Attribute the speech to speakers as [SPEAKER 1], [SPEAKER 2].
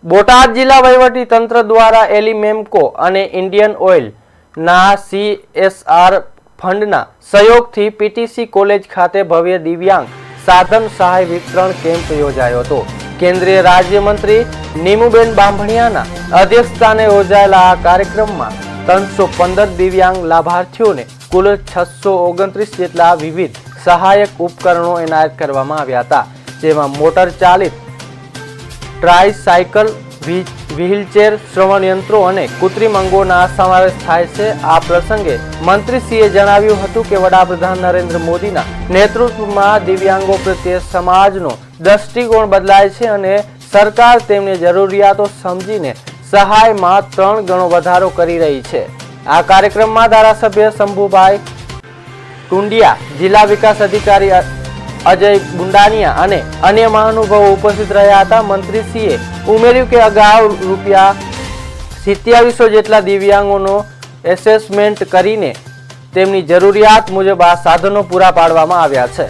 [SPEAKER 1] બોટાદ જિલ્લા વહીવટી તંત્ર દ્વારા એલિમેમ્કો અને ઇન્ડિયન ઓઇલ ના CSR ફંડના સહયોગથી PTC કોલેજ ખાતે ભવ્ય દિવ્યાંગ સાધન સહાય વિતરણ કેમ્પ યોજાયો હતો। કેન્દ્રીય રાજ્યમંત્રી નીમુબેન બાંભણિયાના અધ્યક્ષસ્થાને યોજાયેલા આ કાર્યક્રમમાં 315 દિવ્યાંગ લાભાર્થીઓને કુલ 629 જેટલા વિવિધ સહાયક ઉપકરણો એનાયત કરવામાં આવ્યા હતા, જેમાં મોટર ચાલિત ટ્રાયસાયકલ, વ્હીલચેર, શ્રવણ યંત્રો અને કૃત્રિમ અંગોના સમાવેશ થાય છે। આ પ્રસંગે મંત્રીશ્રીએ જણાવ્યું હતું કે વડાપ્રધાન નરેન્દ્ર મોદીના નેતૃત્વમાં દિવ્યાંગો પ્રત્યે સમાજનો દ્રષ્ટિકોણ બદલાય છે અને સરકાર તેમની જરૂરિયાતો સમજીને સહાયમાં 3 ગણો વધારો કરી રહી છે। આ કાર્યક્રમમાં ધારાસભ્ય શંભુભાઈ ટુંડિયા, જિલ્લા વિકાસ અધિકારી અજય બુંડાનિયા અને અન્ય મહાનુભાવો ઉપસ્થિત રહ્યા હતા। મંત્રીશ્રીએ ઉમેર્યું કે અગાઉ ₹2700 જેટલા દિવ્યાંગોનો એસેસમેન્ટ કરીને તેમની જરૂરિયાત મુજબ આ સાધનો પૂરા પાડવામાં આવ્યા છે।